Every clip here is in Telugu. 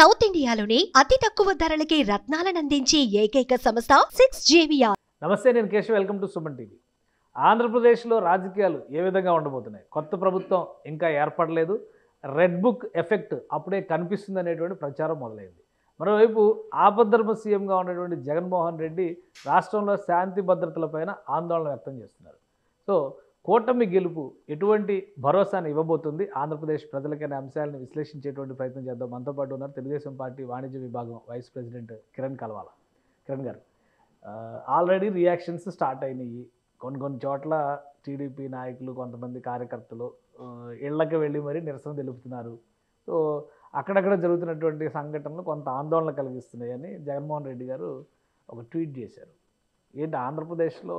సౌత్ ఇండియాలోనే అతి తక్కువ ధరలకి రత్నాలనందించే ఏకైక సంస్థ 6JVR. నమస్తే, నేను Keshav. Welcome to Suman TV. ఆంధ్రప్రదేశ్లో రాజకీయాలు ఏ విధంగా ఉండబోతున్నాయి? కొత్త ప్రభుత్వం ఇంకా ఏర్పడలేదు. రెడ్ బుక్ ఎఫెక్ట్ అప్పుడే కనిపిస్తుంది అనేటువంటి ప్రచారం మొదలైంది. మరోవైపు ఆపద్ధర్మ సీఎంగా ఉన్నటువంటి జగన్మోహన్ రెడ్డి రాష్ట్రంలో శాంతి భద్రతలపైన ఆందోళన వ్యక్తం చేస్తున్నారు. సో కూటమి గెలుపు ఎటువంటి భరోసాను ఇవ్వబోతుంది ఆంధ్రప్రదేశ్ ప్రజలకైన అంశాలను విశ్లేషించేటువంటి ప్రయత్నం చేద్దాం. మనతో పాటు ఉన్నారు తెలుగుదేశం పార్టీ వాణిజ్య విభాగం వైస్ ప్రెసిడెంట్ కిరణ్ కల్వాల. కిరణ్ గారు, ఆల్రెడీ రియాక్షన్స్ స్టార్ట్ అయినాయి. కొన్ని చోట్ల టీడీపీ నాయకులు, కొంతమంది కార్యకర్తలు ఇళ్లకి వెళ్ళి మరీ నిరసన తెలుపుతున్నారు. సో అక్కడక్కడ జరుగుతున్నటువంటి సంఘటనలు కొంత ఆందోళన కలిగిస్తున్నాయని జగన్మోహన్ రెడ్డి గారు ఒక ట్వీట్ చేశారు. ఏంటి, ఆంధ్రప్రదేశ్లో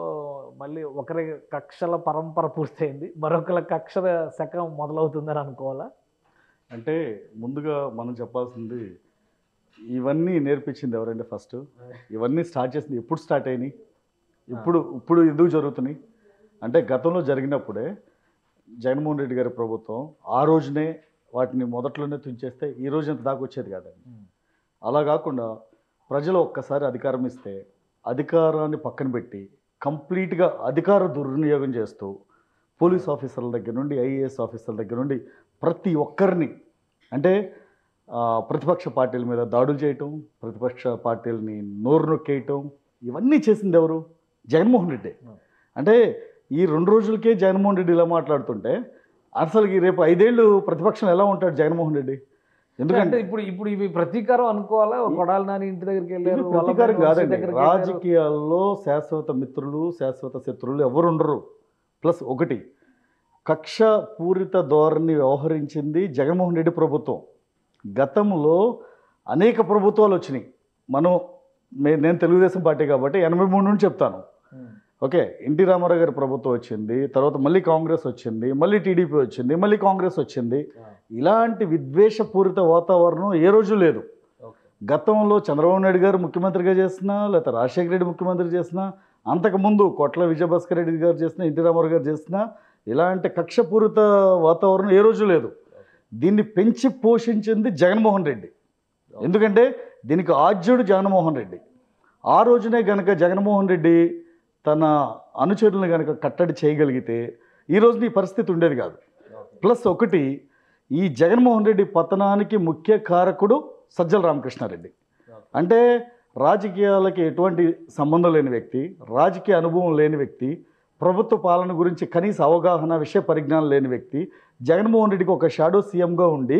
మళ్ళీ ఒకరి కక్షల పరంపర పూర్తయింది, మరొకరి కక్షల శకం మొదలవుతుందని అనుకోవాలా? అంటే ముందుగా మనం చెప్పాల్సింది, ఇవన్నీ నేర్పించింది ఎవరంటే ఫస్ట్ ఇవన్నీ స్టార్ట్ చేసింది ఎప్పుడు స్టార్ట్ అయినాయి, ఇప్పుడు ఎందుకు జరుగుతున్నాయి అంటే గతంలో జరిగినప్పుడే జగన్మోహన్ రెడ్డి గారి ప్రభుత్వం ఆ రోజునే వాటిని మొదట్లోనే తుంచేస్తే ఈ రోజు ఇంత దాకా వచ్చేది కాదండి. అలా కాకుండా ప్రజలు ఒక్కసారి అధికారం ఇస్తే అధికారాన్ని పక్కన పెట్టి కంప్లీట్గా అధికార దుర్వినియోగం చేస్తూ పోలీస్ ఆఫీసర్ల దగ్గర నుండి ఐఏఎస్ ఆఫీసర్ల దగ్గర నుండి ప్రతి ఒక్కరిని, అంటే ప్రతిపక్ష పార్టీల మీద దాడులు చేయటం, ప్రతిపక్ష పార్టీలని నోరు నొక్కేయటం, ఇవన్నీ చేసింది ఎవరు? జగన్మోహన్ రెడ్డి. అంటే ఈ 2 రోజులకే జగన్మోహన్ రెడ్డి ఇలా మాట్లాడుతుంటే అసలు రేపు 5 ఏళ్ళు ప్రతిపక్షం ఎలా ఉంటాడు జగన్మోహన్ రెడ్డి? ఎందుకంటే ఇప్పుడు ఇవి ప్రతీకారం అనుకోవాలా? కొడాలి నాని ఇంటి దగ్గరికి వెళ్ళారు, ప్రతీకారం కాదండి. రాజకీయాల్లో శాశ్వత మిత్రులు, శాశ్వత శత్రువులు ఎవరు ఉండరు. ప్లస్ ఒకటి, కక్ష పూరిత ధోరణి వ్యవహరించింది జగన్మోహన్ రెడ్డి ప్రభుత్వం. గతంలో అనేక ప్రభుత్వాలు వచ్చినాయి. నేను తెలుగుదేశం పార్టీ కాబట్టి 83 నుండి చెప్తాను. ఓకే, ఎన్టీ రామారావు గారి ప్రభుత్వం వచ్చింది, తర్వాత మళ్ళీ కాంగ్రెస్ వచ్చింది, మళ్ళీ టీడీపీ వచ్చింది, మళ్ళీ కాంగ్రెస్ వచ్చింది. ఇలాంటి విద్వేషపూరిత వాతావరణం ఏ రోజు లేదు. గతంలో చంద్రబాబు నాయుడు గారు ముఖ్యమంత్రిగా చేసినా, లేకపోతే రాజశేఖర రెడ్డి ముఖ్యమంత్రి చేసినా, అంతకుముందు కొట్ల విజయభాస్కర్ రెడ్డి గారు చేసినా, ఎన్టీ రామారావు గారు చేసినా, ఇలాంటి కక్షపూరిత వాతావరణం ఏ రోజు లేదు. దీన్ని పెంచి పోషించింది జగన్మోహన్ రెడ్డి. ఎందుకంటే దీనికి ఆద్యుడు జగన్మోహన్ రెడ్డి. ఆ రోజునే గనక జగన్మోహన్ రెడ్డి తన అనుచరులను కనుక కట్టడి చేయగలిగితే ఈరోజు ఈ పరిస్థితి ఉండేది కాదు. ప్లస్ ఒకటి, ఈ జగన్మోహన్ రెడ్డి పతనానికి ముఖ్య కారకుడు సజ్జల రామకృష్ణారెడ్డి. అంటే రాజకీయాలకి ఎటువంటి సంబంధం లేని వ్యక్తి, రాజకీయ అనుభవం లేని వ్యక్తి, ప్రభుత్వ పాలన గురించి కనీస అవగాహన, విషయ పరిజ్ఞానం లేని వ్యక్తి జగన్మోహన్ రెడ్డికి ఒక షాడో సీఎంగా ఉండి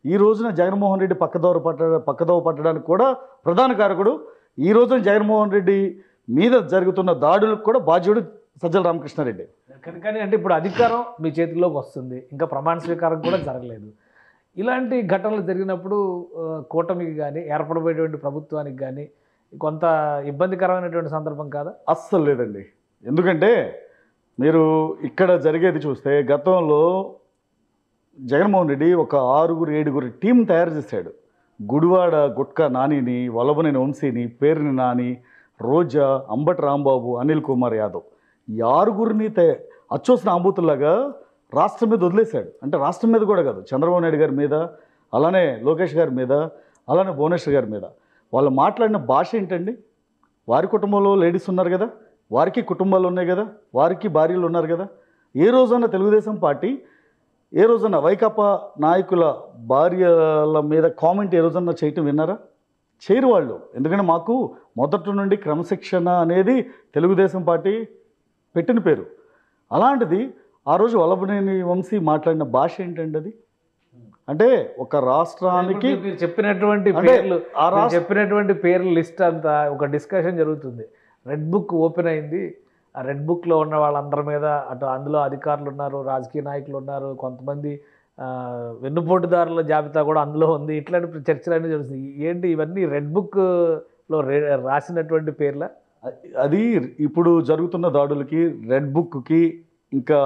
ఈ రోజున జగన్మోహన్ రెడ్డి పక్కదోవ పట్టడానికి కూడా ప్రధాన కారకుడు. ఈ రోజున జగన్మోహన్ రెడ్డి మీద జరుగుతున్న దాడులకు కూడా బాధ్యుడు సజ్జల రామకృష్ణారెడ్డి. కానీ అంటే ఇప్పుడు అధికారం మీ చేతిలోకి వస్తుంది, ఇంకా ప్రమాణ స్వీకారం కూడా జరగలేదు. ఇలాంటి ఘటనలు జరిగినప్పుడు కూటమికి కానీ ఏర్పడబోయేటువంటి ప్రభుత్వానికి కానీ కొంత ఇబ్బందికరమైనటువంటి సందర్భం కాదా? అస్సలు లేదండి. ఎందుకంటే మీరు ఇక్కడ జరిగేది చూస్తే గతంలో జగన్మోహన్ రెడ్డి ఒక 6-7 టీం తయారు చేశాడు. గుడివాడ గుట్కా నానిని, వల్లభనేని వంశీని, పేరుని నాని, రోజా, అంబటి రాంబాబు, అనిల్ కుమార్ యాదవ్, ఈ 6 అచ్చోసిన ఆంబూతుల్లాగా రాష్ట్రం మీద వదిలేశాడు. అంటే రాష్ట్రం మీద కూడా కాదు, చంద్రబాబు నాయుడు గారి మీద, అలానే లోకేష్ గారి మీద, అలానే భువనేశ్వర్ గారి మీద. వాళ్ళు మాట్లాడిన భాష ఏంటండి? వారి కుటుంబంలో లేడీస్ ఉన్నారు కదా, వారికి కుటుంబాలు ఉన్నాయి కదా, వారికి భార్యలు ఉన్నారు కదా. ఏ రోజన్నా తెలుగుదేశం పార్టీ, ఏ రోజన్నా వైకాపా నాయకుల భార్యల మీద కామెంట్ ఏ రోజన్నా చేయటం విన్నారా? చేయరు వాళ్ళు. ఎందుకంటే మాకు మొదటి నుండి క్రమశిక్షణ అనేది తెలుగుదేశం పార్టీ పెట్టిన పేరు. అలాంటిది ఆ రోజు వల్లభనేని వంశీ మాట్లాడిన భాష ఏంటండి అది? అంటే ఒక రాష్ట్రానికి చెప్పినటువంటి పేర్ల లిస్ట్ అంతా ఒక డిస్కషన్ జరుగుతుంది. రెడ్ బుక్ ఓపెన్ అయింది. ఆ రెడ్ బుక్లో ఉన్న వాళ్ళందరి మీద అందులో అధికారులు ఉన్నారు, రాజకీయ నాయకులు ఉన్నారు, కొంతమంది వెన్నుపోటుదారుల జాబితా కూడా అందులో ఉంది. ఇట్లాంటి చర్చలన్నీ జరుగుతుంది. ఏంటి ఇవన్నీ రెడ్ బుక్లో రాసినటువంటి పేర్ల? అది ఇప్పుడు జరుగుతున్న దాడులకి రెడ్ బుక్కి ఇంకా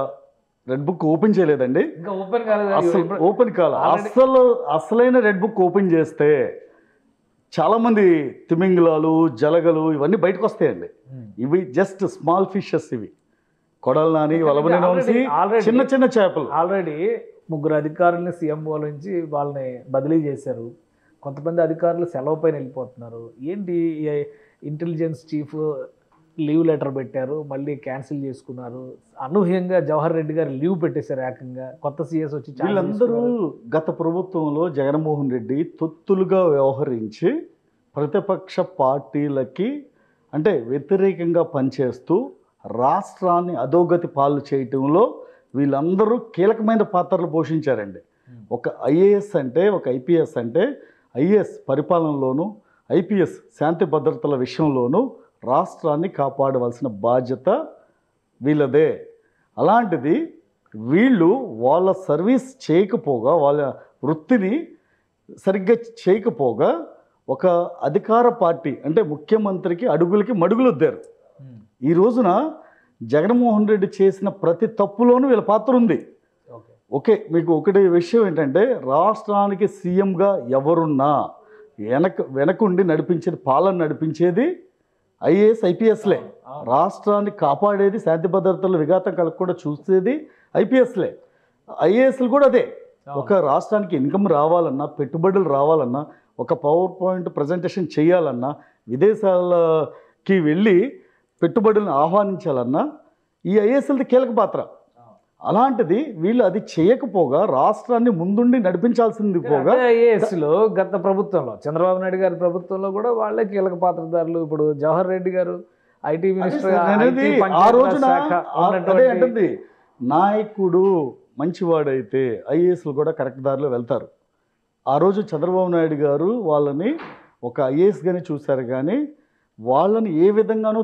రెడ్ బుక్ ఓపెన్ చేయలేదండి. ఇంకా ఓపెన్ కాలేదు. ఓపెన్ కాలేదు. అసలైన రెడ్ బుక్ ఓపెన్ చేస్తే చాలామంది తిమింగలాలు, జలగలు ఇవన్నీ బయటకు వస్తాయండి. ఇవి జస్ట్ స్మాల్ ఫిషెస్. ఇవి కొడాలి నాని, వల్లభనేని వంశీ, చిన్న చేపలు. ఆల్రెడీ 3 అధికారుల్ని సీఎంఓ నుంచి వాళ్ళని బదిలీ చేశారు. కొంతమంది అధికారులు సెలవు పైన వెళ్ళిపోతున్నారు. ఏంటి ఇంటెలిజెన్స్ చీఫ్ లీవ్ లెటర్ పెట్టారు, మళ్ళీ క్యాన్సిల్ చేసుకున్నారు. అనూహ్యంగా జవహర్ రెడ్డి గారు లీవ్ పెట్టేశారు ఏకంగా. కొత్త సీఎస్ వచ్చి వీళ్ళందరూ గత ప్రభుత్వంలో జగన్మోహన్ రెడ్డి తొత్తులుగా వ్యవహరించి ప్రతిపక్ష పార్టీలకి అంటే వ్యతిరేకంగా పనిచేస్తూ రాష్ట్రాన్ని అధోగతి పాలు చేయటంలో వీళ్ళందరూ కీలకమైన పాత్రలు పోషించారండి. ఒక ఐఏఎస్ అంటే ఒక ఐపీఎస్ అంటే ఐఏఎస్ పరిపాలనలోనూ ఐపీఎస్ శాంతి భద్రతల విషయంలోనూ రాష్ట్రాన్ని కాపాడవలసిన బాధ్యత వీళ్ళదే. అలాంటిది వీళ్ళు వాళ్ళ సర్వీస్ చేయకపోగా వాళ్ళ వృత్తిని సరిగ్గా చేయకపోగా ఒక అధికార పార్టీ అంటే ముఖ్యమంత్రికి అడుగులకి మడుగులొద్దారు. ఈ రోజున జగన్మోహన్ రెడ్డి చేసిన ప్రతి తప్పులోనూ వీళ్ళ పాత్ర ఉంది. ఓకే, మీకు ఒకటి విషయం ఏంటంటే రాష్ట్రానికి సీఎంగా ఎవరున్నా వెనకుండి నడిపించేది పాలన నడిపించేది ఐఏఎస్ ఐపీఎస్లే. రాష్ట్రాన్ని కాపాడేది శాంతి భద్రతలు విఘాతం కలగకుండా చూసేది ఐపీఎస్లే. ఐఏఎస్లు కూడా అదే. ఒక రాష్ట్రానికి ఇన్కమ్ రావాలన్నా పెట్టుబడులు రావాలన్నా ఒక పవర్ పాయింట్ ప్రజెంటేషన్ చేయాలన్నా విదేశాలకి వెళ్ళి పెట్టుబడులను ఆహ్వానించాలన్నా ఈ ఐఏఎస్లది కీలక పాత్ర. అలాంటిది వీళ్ళు అది చేయకపోగా రాష్ట్రాన్ని ముందుండి నడిపించాల్సింది పోగా ఐఏఎస్లో గత ప్రభుత్వంలో చంద్రబాబు నాయుడు గారి ప్రభుత్వంలో కూడా వాళ్ళే కీలక పాత్రధారులు. ఇప్పుడు జవహర్ రెడ్డి గారు ఐటీ మినిస్టర్ ఆ రోజున అదే అంటుంది, నాయకుడు మంచివాడైతే ఐఏఎస్లు కూడా కరెక్ట్ దారిలో వెళ్తారు. ఆ రోజు చంద్రబాబు నాయుడు గారు వాళ్ళని ఒక ఐఏఎస్గానే చూశారు, కానీ వాళ్ళని ఏ విధంగానూ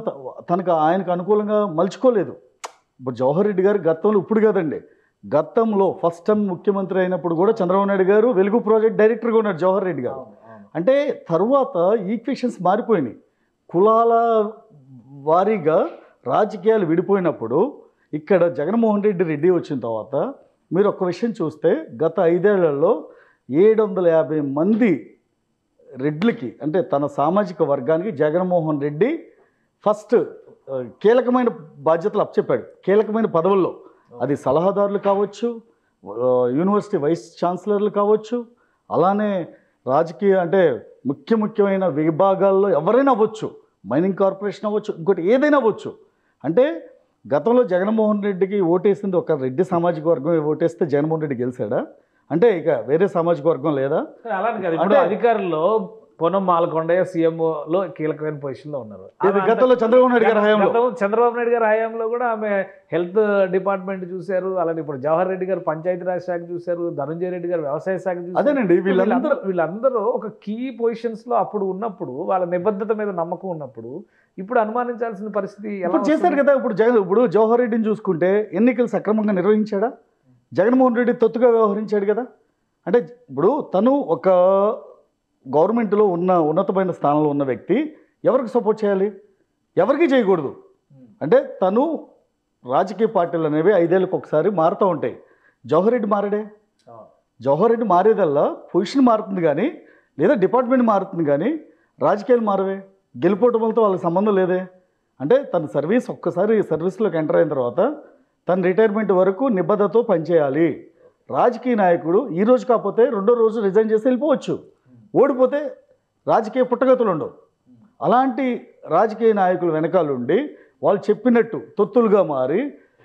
ఆయనకు అనుకూలంగా మలుచుకోలేదు. ఇప్పుడు జవహర్ రెడ్డి గారు గతంలో ఇప్పుడు కాదండి, గతంలో ఫస్ట్ టైం ముఖ్యమంత్రి అయినప్పుడు కూడా చంద్రబాబు నాయుడు గారు వెలుగు ప్రాజెక్ట్ డైరెక్టర్గా ఉన్నారు జవహర్ రెడ్డి గారు. అంటే తర్వాత ఈక్వేషన్స్ మారిపోయినాయి. కులాల వారీగా రాజకీయాలు విడిపోయినప్పుడు ఇక్కడ జగన్మోహన్ రెడ్డి వచ్చిన తర్వాత మీరు ఒక్క విషయం చూస్తే గత 5 ఏళ్లలో 750 మంది రెడ్లకి అంటే తన సామాజిక వర్గానికి జగన్మోహన్ రెడ్డి ఫస్ట్ కీలకమైన బాధ్యతలు అప్పచెప్పాడు. కీలకమైన పదవుల్లో అది సలహాదారులు కావచ్చు, యూనివర్సిటీ వైస్ ఛాన్సలర్లు కావచ్చు, అలానే రాజకీయ అంటే ముఖ్యమైన విభాగాల్లో ఎవరైనా అవ్వచ్చు, మైనింగ్ కార్పొరేషన్ అవ్వచ్చు, ఇంకోటి ఏదైనా అవ్వచ్చు. అంటే గతంలో జగన్మోహన్ రెడ్డికి ఓటేసింది ఒక రెడ్డి సామాజిక వర్గం ఓటేస్తే జగన్మోహన్ రెడ్డి గెలిచాడా? అంటే ఇక వేరే సామాజిక వర్గం లేదా? అలానే కదా. ఇప్పుడు అధికారుల్లో పొన్నం మాలకొండయ్య సీఎంఓలో కీలకమైన పొజిషన్లో ఉన్నారు. గతంలో చంద్రబాబు నాయుడు గారి హయాంలో చంద్రబాబు నాయుడు గారి హయాంలో కూడా ఆమె హెల్త్ డిపార్ట్మెంట్ చూశారు. అలానే ఇప్పుడు జవహర్ రెడ్డి గారు పంచాయతీరాజ్ శాఖ చూశారు, ధనంజయ రెడ్డి గారు వ్యవసాయ శాఖ చూశారు. అదేనండి, వీళ్ళందరూ ఒక కీ పొజిషన్స్లో అప్పుడు ఉన్నప్పుడు వాళ్ళ నిబద్ధత మీద నమ్మకం ఉన్నప్పుడు ఇప్పుడు అనుమానించాల్సిన పరిస్థితి ఎలా చేశారు కదా. ఇప్పుడు జవహర్ రెడ్డిని చూసుకుంటే ఎన్నికలు సక్రమంగా నిర్వహించాడా? జగన్మోహన్ రెడ్డి తొత్తుగా వ్యవహరించాడు కదా. అంటే ఇప్పుడు తను ఒక గవర్నమెంట్లో ఉన్నతమైన స్థానంలో ఉన్న వ్యక్తి ఎవరికి సపోర్ట్ చేయాలి? ఎవరికి చేయకూడదు. అంటే తను రాజకీయ పార్టీలు అనేవి 5 ఏళ్ళకి ఒకసారి మారుతూ ఉంటాయి. జవహర్ రెడ్డి మారాడే. జవహర్ రెడ్డి మారేదల్లా పొజిషన్ మారుతుంది కానీ లేదా డిపార్ట్మెంట్ మారుతుంది కానీ రాజకీయాలు మారవే. గెలిపోవటంతో వాళ్ళకి సంబంధం లేదే. అంటే తన సర్వీస్ ఒక్కసారి సర్వీస్లోకి ఎంటర్ అయిన తర్వాత తన రిటైర్మెంట్ వరకు నిబద్ధతతో పనిచేయాలి. రాజకీయ నాయకుడు ఈ రోజు కాకపోతే రెండో రోజు రిజైన్ చేసి వెళ్ళిపోవచ్చు. ఓడిపోతే రాజకీయ పుట్టగతులు ఉండవు. అలాంటి రాజకీయ నాయకులు వెనకాలండి వాళ్ళు చెప్పినట్టు తొత్తులుగా మారి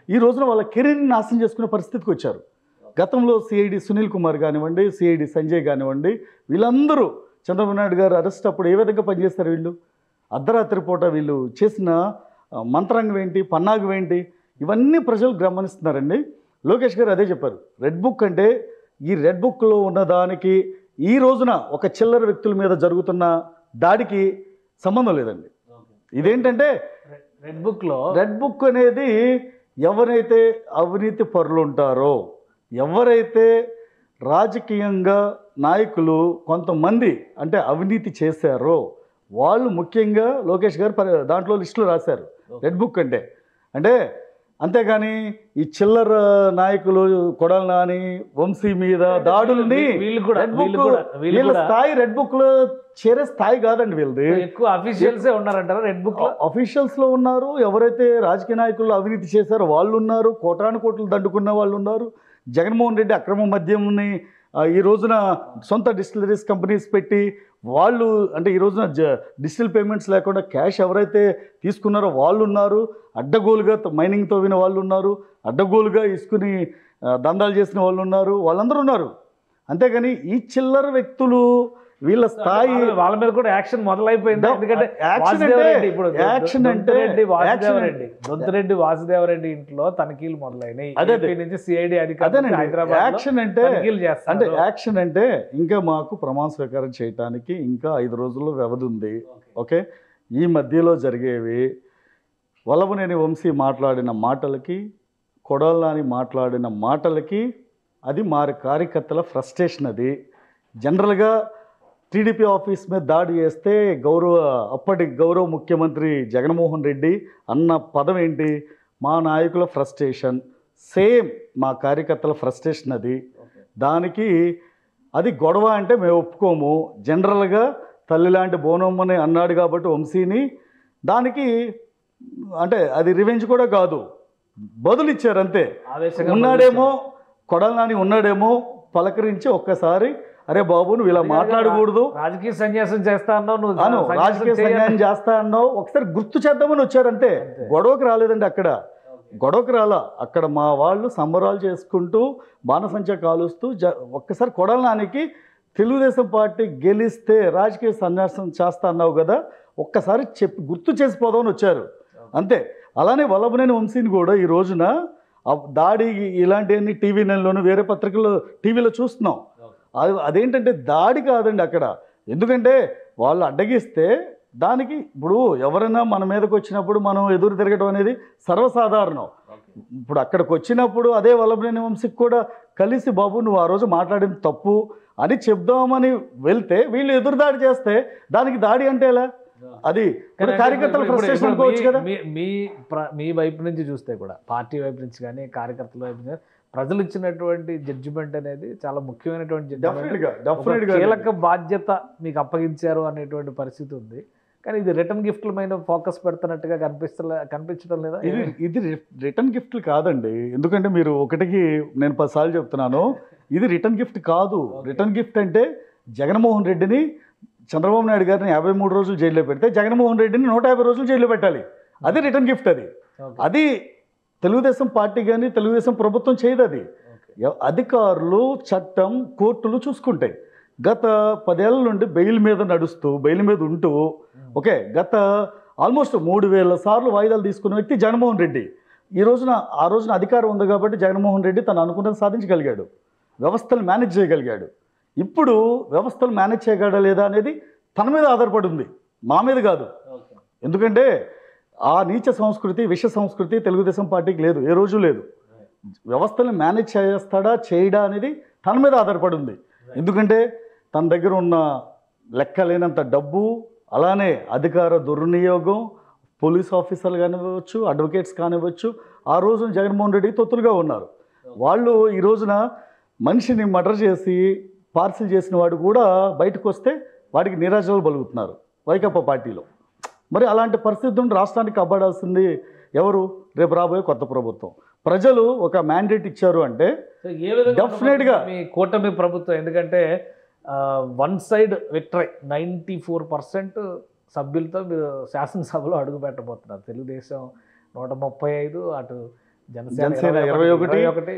ఈ రోజున వాళ్ళ కెరీర్ని నాశనం చేసుకునే పరిస్థితికి వచ్చారు. గతంలో సిఐడి సునీల్ కుమార్ కానివ్వండి, సిఐడి సంజయ్ కానివ్వండి, వీళ్ళందరూ చంద్రబాబు నాయుడు గారు అరెస్ట్ అప్పుడు ఏ విధంగా పనిచేస్తారు? వీళ్ళు అర్ధరాత్రి పూట వీళ్ళు చేసిన మంత్రాంగం ఏంటి, పన్నాగం ఏంటి, ఇవన్నీ ప్రజలు గమనిస్తున్నారండి. లోకేష్ గారు అదే చెప్పారు. రెడ్ బుక్ అంటే ఈ రెడ్ బుక్లో ఉన్నదానికి ఈ రోజున ఒక చిల్లర వ్యక్తుల మీద జరుగుతున్న దాడికి సంబంధం లేదండి. ఇదేంటంటే రెడ్ బుక్ అనేది ఎవరైతే అవినీతి పరులు ఉంటారో, ఎవరైతే రాజకీయంగా నాయకులు కొంతమంది అంటే అవినీతి చేశారో వాళ్ళు ముఖ్యంగా లోకేష్ గారు దాంట్లో లిస్టులో రాశారు రెడ్ బుక్ అంటే అంతేగాని ఈ చిల్లర నాయకులు కొడాలి నాని, వంశీ మీద దాడుల్ని వీళ్ళ స్థాయి రెడ్ బుక్ లో చేరే స్థాయి కాదండి. వీళ్ళది ఎక్కువ అఫీషియల్సే ఉన్నారంటారా రెడ్ బుక్? అఫీషియల్స్ లో ఉన్నారు. ఎవరైతే రాజకీయ నాయకులు అవినీతి చేశారో వాళ్ళు ఉన్నారు. కోటాను కోట్లు దండుకున్న వాళ్ళు ఉన్నారు. జగన్మోహన్ రెడ్డి అక్రమ మద్యంని ఈ రోజున సొంత డిస్టిలరీస్ కంపెనీస్ పెట్టి వాళ్ళు అంటే ఈ రోజున డిజిటల్ పేమెంట్స్ లేకుండా క్యాష్ ఎవరైతే తీసుకున్నారో వాళ్ళు ఉన్నారు, అడ్డగోలుగా మైనింగ్ తవ్విన వాళ్ళు ఉన్నారు, అడ్డగోలుగా ఇసుకుని దందాలు చేసిన వాళ్ళు ఉన్నారు, వాళ్ళందరూ ఉన్నారు. అంతేగాని ఈ చిల్లర వ్యక్తులు వీళ్ళ స్థాయి వాళ్ళ మీద కూడా యాక్షన్ మొదలైపోయింది. ఎందుకంటే దొంతిరెడ్డి వాసుదేవరెడ్డి ఇంట్లో తనిఖీలు మొదలైనాయి నుంచి సిఐడి అధికారులు యాక్షన్ అంటే యాక్షన్ అంటే ఇంకా మాకు ప్రమాణ స్వీకారం చేయడానికి ఇంకా 5 రోజుల్లో వ్యవధి ఉంది. ఓకే, ఈ మధ్యలో జరిగేవి వల్లభనేని వంశీ మాట్లాడిన మాటలకి, కొడాలి నాని మాట్లాడిన మాటలకి అది మా కార్యకర్తల ఫ్రస్ట్రేషన్. అది జనరల్గా టీడీపీ ఆఫీస్ మీద దాడి చేస్తే అప్పటి గౌరవ ముఖ్యమంత్రి జగన్మోహన్ రెడ్డి అన్న పదం ఏంటి? మా నాయకుల ఫ్రస్ట్రేషన్. సేమ్ మా కార్యకర్తల ఫ్రస్ట్రేషన్ అది. దానికి అది గొడవ అంటే మేము ఒప్పుకోము. జనరల్గా తల్లి లాంటి బోనమ్మని అన్నాడు కాబట్టి వంశీని, దానికి అంటే అది రివెంజ్ కూడా కాదు, బదులు ఇచ్చారు అంతే. ఉన్నాడేమో కొడాలి నాని ఉన్నాడేమో పలకరించి ఒక్కసారి అరే బాబు నువ్వు ఇలా మాట్లాడకూడదు, రాజకీయ సన్యాసం చేస్తా అన్నావు, రాజకీయ సన్యాసం చేస్తా అన్నావు, ఒకసారి గుర్తు చేద్దామని వచ్చారంతే. గొడవకు రాలేదండి. గొడవకు రాలా. అక్కడ మా వాళ్ళు సంబరాలు చేసుకుంటూ బాణసంచా కాలుస్తూ ఒక్కసారి కొడాలి నానికి తెలుగుదేశం పార్టీ గెలిస్తే రాజకీయ సన్యాసం చేస్తా అన్నావు కదా, ఒక్కసారి గుర్తు చేసిపోదామని వచ్చారు అంతే. అలానే వల్లభనేని వంశీని కూడా ఈ రోజున దాడి ఇలాంటివన్నీ టీవీ నెలలోనూ వేరే పత్రికల్లో టీవీలో చూస్తున్నాం. అదేంటంటే దాడి కాదండి అక్కడ. ఎందుకంటే వాళ్ళు అడ్డగిస్తే దానికి ఇప్పుడు ఎవరైనా మన మీదకి వచ్చినప్పుడు మనం ఎదురు తిరగడం అనేది సర్వసాధారణం. ఇప్పుడు అక్కడికి వచ్చినప్పుడు అదే వల్లభనేని వంశీకి కూడా కలిసి బాబు నువ్వు ఆ రోజు మాట్లాడింది తప్పు అని చెప్దామని వెళ్తే వీళ్ళు ఎదురు దాడి చేస్తే దానికి దాడి అంటే ఎలా? అది కార్యకర్తల ఫ్రస్ట్రేషన్ అనుకోవచ్చు కదా. మీ వైపు నుంచి చూస్తే కూడా, పార్టీ వైపు నుంచి కానీ కార్యకర్తల వైపు నుంచి ప్రజలు ఇచ్చినటువంటి జడ్జిమెంట్ అనేది చాలా ముఖ్యమైనటువంటి కీలక బాధ్యత మీకు అప్పగించారు అనేటువంటి పరిస్థితి ఉంది. కానీ ఇది రిటర్న్ గిఫ్ట్ల మీద ఫోకస్ పెడుతున్నట్టుగా కనిపించడం లేదా? ఇది రిటర్న్ గిఫ్ట్లు కాదండి. ఎందుకంటే మీరు ఒకటికి నేను 10 సార్లు చెప్తున్నాను, ఇది రిటర్న్ గిఫ్ట్ కాదు. రిటర్న్ గిఫ్ట్ అంటే జగన్మోహన్ రెడ్డిని, చంద్రబాబు నాయుడు గారిని 53 రోజులు జైల్లో పెడితే జగన్మోహన్ రెడ్డిని 150 రోజులు జైల్లో పెట్టాలి. అది రిటర్న్ గిఫ్ట్. అది తెలుగుదేశం పార్టీ కానీ తెలుగుదేశం ప్రభుత్వం చేయదు. అది అధికారులు, చట్టం, కోర్టులు చూసుకుంటాయి. గత 10 ఏళ్ల నుండి బెయిల్ మీద ఉంటూ ఓకే గత ఆల్మోస్ట్ 3000 సార్లు వాయిదాలు తీసుకున్న వ్యక్తి జగన్మోహన్ రెడ్డి. ఆ రోజున అధికారం ఉంది కాబట్టి జగన్మోహన్ రెడ్డి తను అనుకున్నది సాధించగలిగాడు, వ్యవస్థలు మేనేజ్ చేయగలిగాడు. ఇప్పుడు వ్యవస్థలు మేనేజ్ చేయగలడా లేదా అనేది తన మీద ఆధారపడి ఉంది, మా మీద కాదు. ఎందుకంటే ఆ నీచ సంస్కృతి, విష సంస్కృతి తెలుగుదేశం పార్టీకి లేదు, ఏ రోజు లేదు. వ్యవస్థలను మేనేజ్ చేస్తాడా చేయడా అనేది తన మీద ఆధారపడి ఉంది. ఎందుకంటే తన దగ్గర ఉన్న లెక్కలేనంత డబ్బు, అలానే అధికార దుర్వినియోగం, పోలీస్ ఆఫీసర్లు కానివ్వచ్చు, అడ్వకేట్స్ కానివ్వచ్చు, ఆ రోజున జగన్మోహన్ రెడ్డి తొత్తులుగా ఉన్నారు. వాళ్ళు ఈ రోజున మనిషిని మర్డర్ చేసి పార్సిల్ చేసిన వాడు కూడా బయటకు వస్తే వాడికి నీరాజనాలు బలుగుతున్నారు వైకాపా పార్టీలో. మరి అలాంటి పరిస్థితి నుండి రాష్ట్రానికి కాపాడాల్సింది ఎవరు? రేపు రాబోయే కొత్త ప్రభుత్వం. ప్రజలు ఒక మ్యాండేట్ ఇచ్చారు అంటే డెఫినెట్గా మీ కూటమి ప్రభుత్వం, ఎందుకంటే వన్ సైడ్ విక్టరీ 94% సభ్యులతో మీరు శాసనసభలో అడుగు పెట్టబోతున్నారు. తెలుగుదేశం 135, అటు జనసేన 21,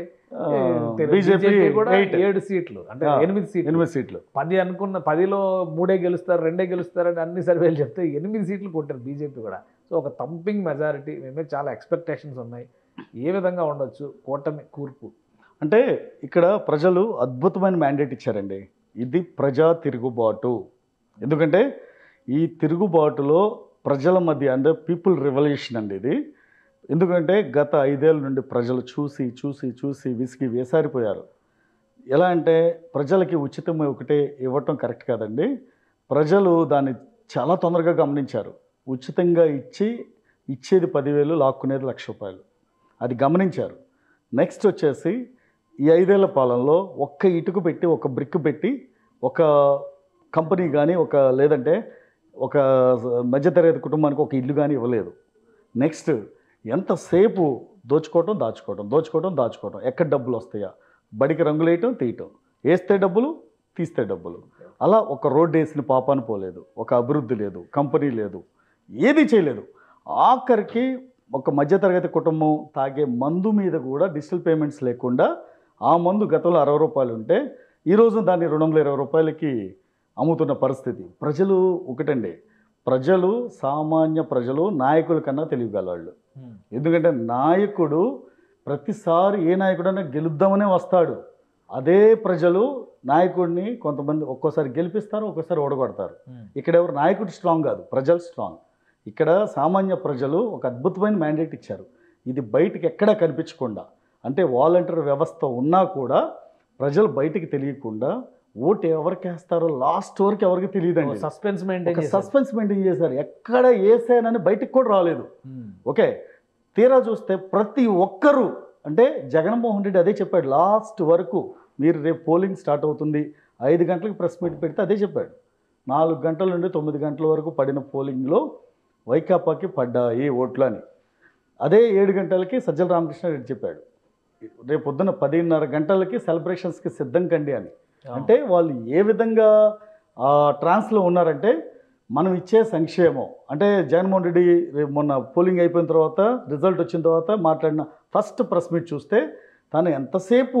బీజేపీ కూడా 7 సీట్లు, అంటే 8 సీట్లు. 10 అనుకున్న 10లో 3 గెలుస్తారు, 2 గెలుస్తారని అన్ని సర్వేలు చెప్తే 8 సీట్లు కొట్టారు బీజేపీ కూడా. సో ఒక థంపింగ్ మెజారిటీ. మేమే చాలా ఎక్స్పెక్టేషన్స్ ఉన్నాయి. ఏ విధంగా ఉండొచ్చు కూటమి కూర్పు? అంటే ఇక్కడ ప్రజలు అద్భుతమైన మ్యాండేట్ ఇచ్చారండి. ఇది ప్రజా తిరుగుబాటు. ఎందుకంటే ఈ తిరుగుబాటులో ప్రజల మధ్య అంటే పీపుల్ రెవల్యూషన్ అండి ఇది. ఎందుకంటే గత 5 ఏళ్ళ నుండి ప్రజలు చూసి విసిగి వేసారిపోయారు. ఎలా అంటే ప్రజలకి ఉచితం ఒకటే ఇవ్వటం కరెక్ట్ కాదండి. ప్రజలు దాన్ని చాలా తొందరగా గమనించారు. ఉచితంగా ఇచ్చేది 10,000, లాక్కునేది 1,00,000 రూపాయలు. అది గమనించారు. నెక్స్ట్ వచ్చేసి ఈ 5 ఏళ్ల పాలనలో ఒక్క ఇటుకు పెట్టి, ఒక బ్రిక్ పెట్టి, ఒక కంపెనీ కానీ లేదంటే ఒక మధ్యతరగతి కుటుంబానికి ఒక ఇల్లు కానీ ఇవ్వలేదు. నెక్స్ట్ ఎంతసేపు దోచుకోవటం. ఎక్కడ డబ్బులు వస్తాయా, బడికి రంగులేయటం తీయటం, వేస్తే డబ్బులు తీస్తే డబ్బులు. అలా ఒక రోడ్డు వేసిన పాపాను పోలేదు, ఒక అభివృద్ధి లేదు, కంపెనీ లేదు, ఏది చేయలేదు. ఆఖరికి ఒక మధ్యతరగతి కుటుంబం తాగే మందు మీద కూడా డిజిటల్ పేమెంట్స్ లేకుండా, ఆ మందు గతంలో 60 రూపాయలు ఉంటే ఈరోజు దాన్ని 220 రూపాయలకి అమ్ముతున్న పరిస్థితి. ప్రజలు ఒకటండి, ప్రజలు సామాన్య ప్రజలు నాయకుల కన్నా తెలియగలవాళ్ళు. ఎందుకంటే నాయకుడు ప్రతిసారి ఏ నాయకుడైనా గెలుద్దామనే వస్తాడు. అదే ప్రజలు నాయకుడిని కొంతమంది ఒక్కోసారి గెలిపిస్తారు, ఒక్కోసారి ఓడగొడతారు. ఇక్కడ ఎవరు నాయకుడు స్ట్రాంగ్ కాదు, ప్రజలు స్ట్రాంగ్. ఇక్కడ సామాన్య ప్రజలు ఒక అద్భుతమైన మ్యాండేట్ ఇచ్చారు. ఇది బయటికి ఎక్కడా కనిపించకుండా, అంటే వాలంటీర్ వ్యవస్థ ఉన్నా కూడా ప్రజలు బయటికి తెలియకుండా ఓటు ఎవరికి వేస్తారో లాస్ట్ వరకు ఎవరికి తెలియదండి. సస్పెన్స్ మెయింటైన్ చేశారు. ఎక్కడ వేసానని బయటికి కూడా రాలేదు. ఓకే, తీరా చూస్తే ప్రతి ఒక్కరూ, అంటే జగన్మోహన్ రెడ్డి అదే చెప్పాడు లాస్ట్ వరకు, మీరు రేపు పోలింగ్ స్టార్ట్ అవుతుంది 5 గంటలకు ప్రెస్ మీట్ పెడితే అదే చెప్పాడు. 4 గంటల నుండి 9 గంటల వరకు పడిన పోలింగ్లో వైకాపాకి పడ్డాయి ఓట్లు అని. అదే 7 గంటలకి సజ్జల రామకృష్ణారెడ్డి చెప్పాడు, రేపు పొద్దున్న 10:30 గంటలకి సెలబ్రేషన్స్కి సిద్ధం కండి అని. అంటే వాళ్ళు ఏ విధంగా ట్రాన్స్లో ఉన్నారంటే, మనం ఇచ్చే సంక్షేమం, అంటే జగన్మోహన్ రెడ్డి మొన్న పోలింగ్ అయిపోయిన తర్వాత రిజల్ట్ వచ్చిన తర్వాత మాట్లాడిన ఫస్ట్ ప్రెస్ మీట్ చూస్తే తను ఎంతసేపు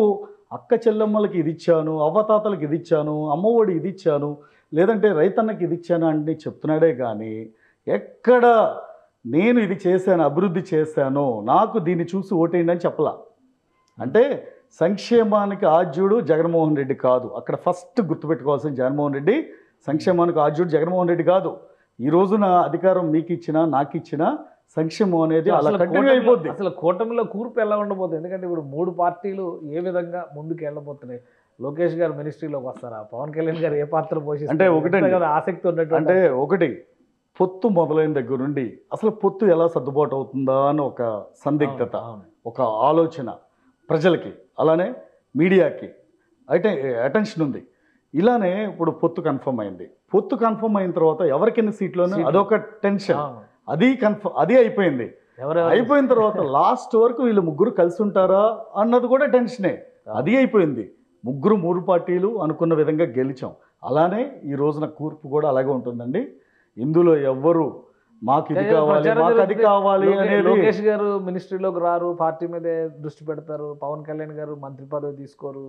అక్క చెల్లెమ్మలకి ఇది ఇచ్చాను, అవ్వతాతలకి ఇది ఇచ్చాను, అమ్మఒడి ఇది ఇచ్చాను, లేదంటే రైతన్నకి ఇది ఇచ్చాను అని చెప్తున్నాడే కానీ ఎక్కడ నేను ఇది చేశాను, అభివృద్ధి చేశాను, నాకు దీన్ని చూసి ఓటేయండి అని చెప్పలా. అంటే సంక్షేమానికి ఆద్యుడు జగన్మోహన్ రెడ్డి కాదు. అక్కడ ఫస్ట్ గుర్తుపెట్టుకోవాల్సిన జగన్మోహన్ రెడ్డి సంక్షేమానికి ఆద్యుడు జగన్మోహన్ రెడ్డి కాదు. ఈ రోజున అధికారం మీకు ఇచ్చినా నాకు ఇచ్చినా సంక్షేమం అనేది అలా కంటిన్యూ అయిపోద్ది. అసలు కూటమిలో కూర్పు ఎలా ఉండబోతుంది? ఎందుకంటే ఇప్పుడు 3 పార్టీలు ఏ విధంగా ముందుకు వెళ్ళబోతున్నాయి. లోకేష్ గారు మినిస్ట్రీలోకి వస్తారా, పవన్ కళ్యాణ్ గారు ఏ పాత్ర పోషిస్తారు అంటే ఒకటి ఆసక్తి ఉన్నట్టు. అంటే ఒకటి పొత్తు మొదలైన దగ్గర నుండి అసలు పొత్తు ఎలా సర్దుబాటు అవుతుందా అని ఒక సందిగ్ధత, ఒక ఆలోచన ప్రజలకి, అలానే మీడియాకి అయితే అటెన్షన్ ఉంది. ఇలానే ఇప్పుడు పొత్తు కన్ఫర్మ్ అయింది. పొత్తు కన్ఫర్మ్ అయిన తర్వాత ఎవరికెన్ని సీట్లోనే అదొక టెన్షన్, అది అయిపోయింది. అయిపోయిన తర్వాత లాస్ట్ వరకు వీళ్ళు ముగ్గురు కలిసి ఉంటారా అన్నది కూడా టెన్షనే. అది అయిపోయింది. ముగ్గురు 3 పార్టీలు అనుకున్న విధంగా గెలిచాం. అలానే ఈ రోజున కూర్పు కూడా అలాగే ఉంటుందండి. ఇందులో ఎవ్వరు మాకు ఇది కావాలి, మాకు అది కావాలి అనేది. లోకేష్ గారు మినిస్ట్రీలోకి రారు, పార్టీ మీదే దృష్టి పెడతారు. పవన్ కళ్యాణ్ గారు మంత్రి పదవి తీసుకోరు,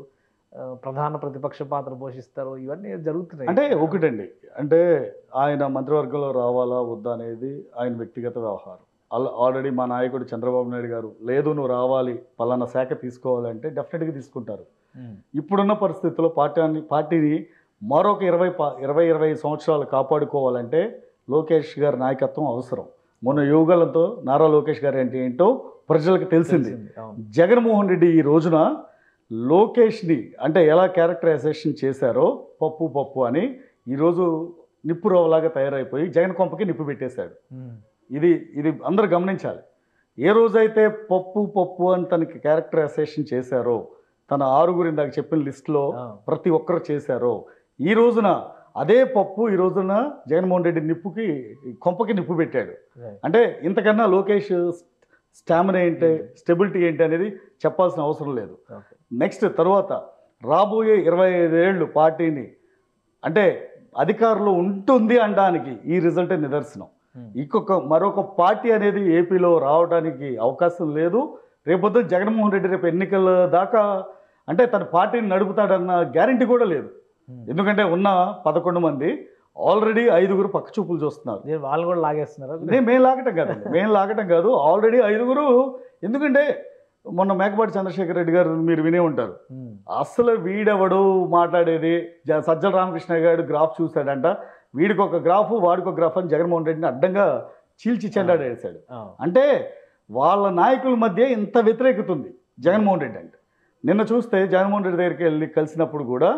ప్రధాన ప్రతిపక్ష పాత్ర పోషిస్తారు. ఇవన్నీ జరుగుతున్నాయి. అంటే ఒకటండి, అంటే ఆయన మంత్రివర్గంలో రావాలా వద్దా అనేది ఆయన వ్యక్తిగత వ్యవహారం. ఆల్రెడీ మా నాయకుడు చంద్రబాబు నాయుడు గారు లేదు నువ్వు రావాలి, పలానా శాఖ తీసుకోవాలంటే డెఫినెట్గా తీసుకుంటారు. ఇప్పుడున్న పరిస్థితుల్లో పార్టీని మరొక 20-25 సంవత్సరాలు కాపాడుకోవాలంటే లోకేష్ గారి నాయకత్వం అవసరం. మొన్న యువగలంతో నారా లోకేష్ గారు అంటే ఏంటో ప్రజలకు తెలిసింది. జగన్మోహన్ రెడ్డి ఈ రోజున లోకేష్ని అంటే ఎలా క్యారెక్టరైజేషన్ చేశారో పప్పు అని ఈరోజు నిప్పు రవ్వలాగా తయారైపోయి జగన్ కొంపకి నిప్పు పెట్టేశాడు. ఇది అందరూ గమనించాలి. ఏ రోజైతే పప్పు అని తనకి క్యారెక్టరైజేషన్ చేశారో, తన 6 ఇందాక చెప్పిన లిస్టులో ప్రతి ఒక్కరు చేశారో, ఈ రోజున అదే పప్పు ఈ రోజున జగన్మోహన్ రెడ్డి కొంపకి నిప్పు పెట్టాడు. అంటే ఇంతకన్నా లోకేష్ స్టామినా ఏంటి, స్టెబిలిటీ ఏంటి అనేది చెప్పాల్సిన అవసరం లేదు. నెక్స్ట్ తర్వాత రాబోయే 25 ఏళ్ళు పార్టీని అంటే అధికారంలో ఉంటుంది అనడానికి ఈ రిజల్టే నిదర్శనం. మరొక పార్టీ అనేది ఏపీలో రావడానికి అవకాశం లేదు. రేపొద్దు జగన్మోహన్ రెడ్డి రేపు ఎన్నికల దాకా అంటే తన పార్టీని నడుపుతాడన్న గ్యారంటీ కూడా లేదు. ఎందుకంటే ఉన్న 11 మంది ఆల్రెడీ 5 పక్క చూపులు చూస్తున్నారు. వాళ్ళు కూడా లాగేస్తున్నారు. మేము లాగటం కాదు ఆల్రెడీ 5. ఎందుకంటే మొన్న మేకపాటి చంద్రశేఖర్ రెడ్డి గారు మీరు వినే ఉంటారు. అసలు వీడెవడు మాట్లాడేది, సజ్జల రామకృష్ణ గారు గ్రాఫ్ చూశాడంట, వీడికి ఒక గ్రాఫ్ వాడికి ఒక గ్రాఫ్ అని జగన్మోహన్ రెడ్డిని అడ్డంగా చీల్చి చెండాడేశాడు. అంటే వాళ్ళ నాయకుల మధ్య ఇంత వ్యతిరేకత ఉంది జగన్మోహన్ రెడ్డి అంటే. నిన్న చూస్తే జగన్మోహన్ రెడ్డి దగ్గరికి వెళ్ళి కలిసినప్పుడు కూడా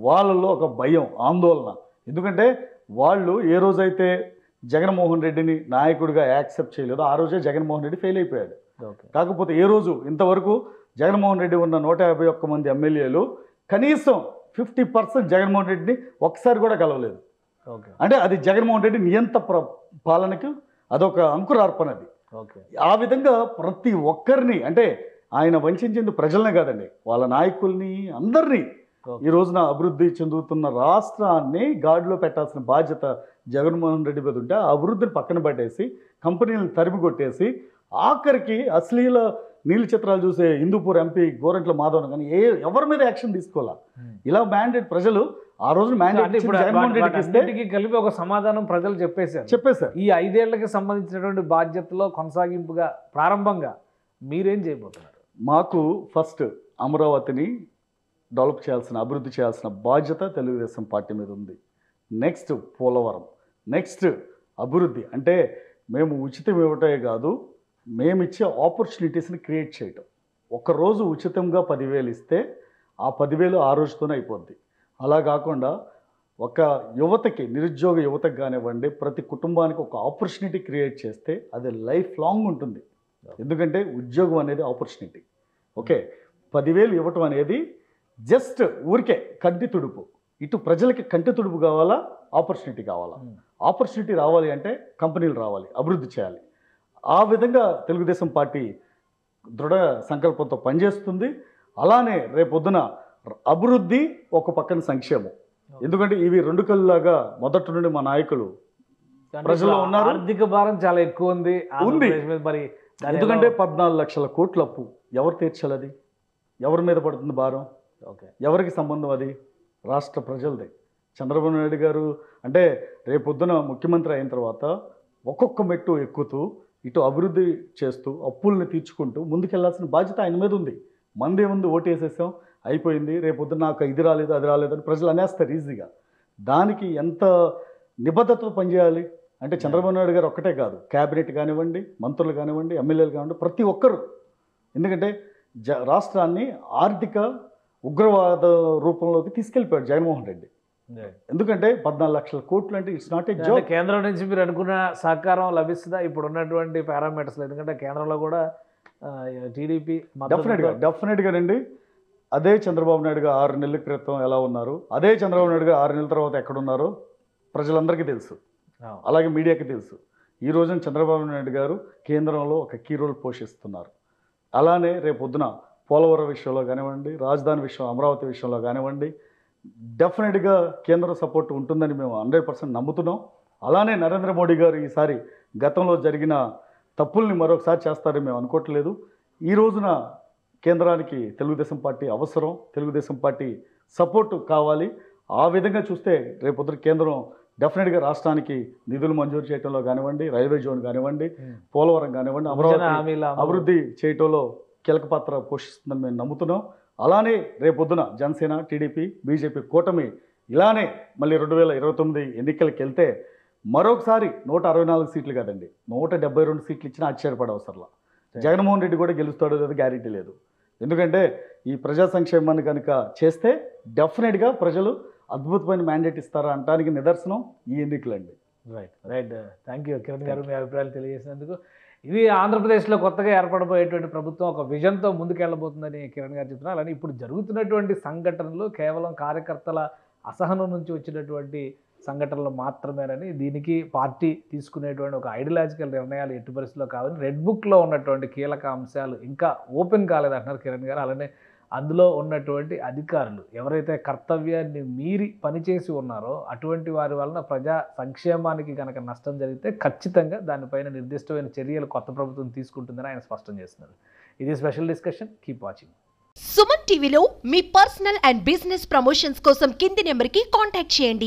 వాళ్ళల్లో ఒక భయం, ఆందోళన. ఎందుకంటే వాళ్ళు ఏ రోజైతే జగన్మోహన్ రెడ్డిని నాయకుడిగా యాక్సెప్ట్ చేయలేదో ఆ రోజే జగన్మోహన్ రెడ్డి ఫెయిల్ అయిపోయాడు. కాకపోతే ఏ రోజు ఇంతవరకు జగన్మోహన్ రెడ్డి ఉన్న 151 మంది ఎమ్మెల్యేలు కనీసం 50% జగన్మోహన్ రెడ్డిని ఒకసారి కూడా కలవలేదు. అంటే అది జగన్మోహన్ రెడ్డి నియంత పాలనకు అదొక అంకురార్పణ. అది ఆ విధంగా ప్రతి ఒక్కరిని అంటే ఆయన వంచింది ప్రజలనే కాదండి, వాళ్ళ నాయకుల్ని అందరినీ ఈ రోజున అభివృద్ధి చెందుతున్న రాష్ట్రాన్ని గాడిలో పెట్టాల్సిన బాధ్యత జగన్మోహన్ రెడ్డి మీద ఉంటే ఆ అభివృద్ధిని పక్కన పట్టేసి కంపెనీలను తరిమి కొట్టేసి ఆఖరికి అశ్లీల నీళ్ళ చిత్రాలు చూసే హిందూపూర్ ఎంపీ గోరంట్ల మాధవన్ కానీ ఎవరి మీద యాక్షన్ తీసుకోవాలా. ఇలా మ్యాండేట్ ప్రజలు ఆ రోజు మ్యాండేట్ జగన్మోహన్ రెడ్డికి ఇస్తే కలిపి ఒక సమాధానం ప్రజలు చెప్పేశారు. ఈ 5 ఏళ్లకి సంబంధించినటువంటి బాధ్యతలో కొనసాగింపుగా ప్రారంభంగా మీరేం చేయబోతున్నారు? మాకు ఫస్ట్ అమరావతిని డెవలప్ చేయాల్సిన అభివృద్ధి చేయాల్సిన బాధ్యత తెలుగుదేశం పార్టీ మీద ఉంది. నెక్స్ట్ పోలవరం, నెక్స్ట్ అభివృద్ధి. అంటే మేము ఉచితం ఇవ్వటమే కాదు, మేమిచ్చే ఆపర్చునిటీస్ని క్రియేట్ చేయటం. ఒకరోజు ఉచితంగా 10,000 ఇస్తే ఆ 10,000 ఆ రోజుతోనే అయిపోద్ది. అలా కాకుండా ఒక యువతకి, నిరుద్యోగ యువతకి కానివ్వండి, ప్రతి కుటుంబానికి ఒక ఆపర్చునిటీ క్రియేట్ చేస్తే అది లైఫ్ లాంగ్ ఉంటుంది. ఎందుకంటే ఉద్యోగం అనేది ఆపర్చునిటీ. ఓకే, 10,000 ఇవ్వటం అనేది జస్ట్ ఊరికే కంటి తుడుపు. ఇటు ప్రజలకి కంటి తుడుపు కావాలా, ఆపర్చునిటీ కావాలా. ఆపర్చునిటీ రావాలి అంటే కంపెనీలు రావాలి, అభివృద్ధి చేయాలి. ఆ విధంగా తెలుగుదేశం పార్టీ దృఢ సంకల్పంతో పనిచేస్తుంది. అలానే రేపొద్దున అభివృద్ధి ఒక పక్కన సంక్షేమం. ఎందుకంటే ఇవి 2 కళ్ళలాగా మొదటి నుండి మా నాయకులు ప్రజల్లో ఉన్నారు. ఆర్థిక భారం చాలా ఎక్కువ ఉంది. మరి ఎందుకంటే 14 లక్షల కోట్ల అప్పు ఎవరు తీర్చాలి? అది ఎవరి మీద పడుతుంది భారం? ఎవరికి సంబంధం? అది రాష్ట్ర ప్రజలదే. చంద్రబాబు నాయుడు గారు అంటే రేపొద్దున ముఖ్యమంత్రి అయిన తర్వాత ఒక్కొక్క మెట్టు ఎక్కుతూ ఇటు అభివృద్ధి చేస్తూ అప్పుల్ని తీర్చుకుంటూ ముందుకెళ్లాల్సిన బాధ్యత ఆయన మీద ఉంది. మందే ముందు ఓటేసేసాం, అయిపోయింది, రేపొద్దున నాకు ఇది రాలేదు అది రాలేదు అని ప్రజలు అనేస్తారు ఈజీగా. దానికి ఎంత నిబద్ధతతో పనిచేయాలి అంటే చంద్రబాబు నాయుడు గారు ఒక్కటే కాదు, క్యాబినెట్ కానివ్వండి, మంత్రులు కానివ్వండి, ఎమ్మెల్యేలు కానివ్వండి, ప్రతి ఒక్కరు. ఎందుకంటే రాష్ట్రాన్ని ఆర్థిక ఉగ్రవాద రూపంలోకి తీసుకెళ్ళిపోయాడు జగన్మోహన్ రెడ్డి. ఎందుకంటే 14 లక్షల కోట్లు అంటే ఇట్స్ నాట్ ఏ జోక్. కేంద్రం నుంచి మీరు అనుకున్న సహకారం లభిస్తుందా ఇప్పుడు ఉన్నటువంటి పారామీటర్స్? ఎందుకంటే కేంద్రంలో కూడా టీడీపీ డెఫినెట్గా రండి. అదే చంద్రబాబు నాయుడు గారు 6 నెలల క్రితం ఎలా ఉన్నారు, అదే చంద్రబాబు నాయుడు గారు 6 నెలల తర్వాత ఎక్కడున్నారో ప్రజలందరికీ తెలుసు, అలాగే మీడియాకి తెలుసు. ఈ రోజున చంద్రబాబు నాయుడు గారు కేంద్రంలో ఒక కీ రోల్ పోషిస్తున్నారు. అలానే రేపొద్దున పోలవరం విషయంలో కానివ్వండి, రాజధాని విషయం, అమరావతి విషయంలో కానివ్వండి, డెఫినెట్గా కేంద్ర సపోర్ట్ ఉంటుందని మేము 100% నమ్ముతున్నాం. అలానే నరేంద్ర మోడీ గారు ఈసారి గతంలో జరిగిన తప్పుల్ని మరొకసారి చేస్తారని మేము అనుకోవట్లేదు. ఈ రోజున కేంద్రానికి తెలుగుదేశం పార్టీ అవసరం, తెలుగుదేశం పార్టీ సపోర్టు కావాలి. ఆ విధంగా చూస్తే రేపొద్దున కేంద్రం డెఫినెట్గా రాష్ట్రానికి నిధులు మంజూరు చేయడంలో కానివ్వండి, రైల్వే జోన్ కానివ్వండి, పోలవరం కానివ్వండి, అమరావతి అభివృద్ధి చేయటంలో కీలక పాత్ర పోషిస్తుందని మేము నమ్ముతున్నాం. అలానే రేపొద్దున జనసేన, టీడీపీ, బీజేపీ కూటమి ఇలానే మళ్ళీ 2029 ఎన్నికలకు వెళ్తే మరొకసారి 164 సీట్లు కాదండి, 172 సీట్లు ఇచ్చినా ఆశ్చర్యపడవసరంలా. జగన్మోహన్ రెడ్డి కూడా గెలుస్తాడో లేదో గ్యారెంటీ లేదు. ఎందుకంటే ఈ ప్రజా సంక్షేమాన్ని కనుక చేస్తే డెఫినెట్గా ప్రజలు అద్భుతమైన మ్యాండేట్ ఇస్తారా అనడానికి నిదర్శనం ఈ ఎన్నికలండి. రైట్. థ్యాంక్ యూ కిరణ్ గారు, మీ అభిప్రాయాలు తెలియజేసినందుకు. ఇది ఆంధ్రప్రదేశ్లో కొత్తగా ఏర్పడబోయేటువంటి ప్రభుత్వం ఒక విజన్తో ముందుకెళ్ళబోతుందని కిరణ్ గారు చెప్తున్నారు. అలానే ఇప్పుడు జరుగుతున్నటువంటి సంఘటనలు కేవలం కార్యకర్తల అసహనం నుంచి వచ్చినటువంటి సంఘటనలు మాత్రమేనని, దీనికి పార్టీ తీసుకునేటువంటి ఒక ఐడియాలజికల్ నిర్ణయాలు ఎట్టి పరిస్థితుల్లో కావాలి, రెడ్ బుక్లో ఉన్నటువంటి కీలక అంశాలు ఇంకా ఓపెన్ కాలేదంటున్నారు కిరణ్ గారు. అలానే అందులో ఉన్నటువంటి అధికారులు ఎవరైతే కర్తవ్యాన్ని మీరి పనిచేసి ఉన్నారో అటువంటి వారి వలన ప్రజా సంక్షేమానికి కనుక నష్టం జరిగితే ఖచ్చితంగా దానిపైన నిర్దిష్టమైన చర్యలు కొత్త ప్రభుత్వం తీసుకుంటుందని ఆయన స్పష్టం చేస్తున్నారు. ఇది special discussion. Keep watching. Suman టీవీలో మీ పర్సనల్ అండ్ బిజినెస్ ప్రమోషన్స్ కోసం కింది నెంబర్కి కాంటాక్ట్ చేయండి.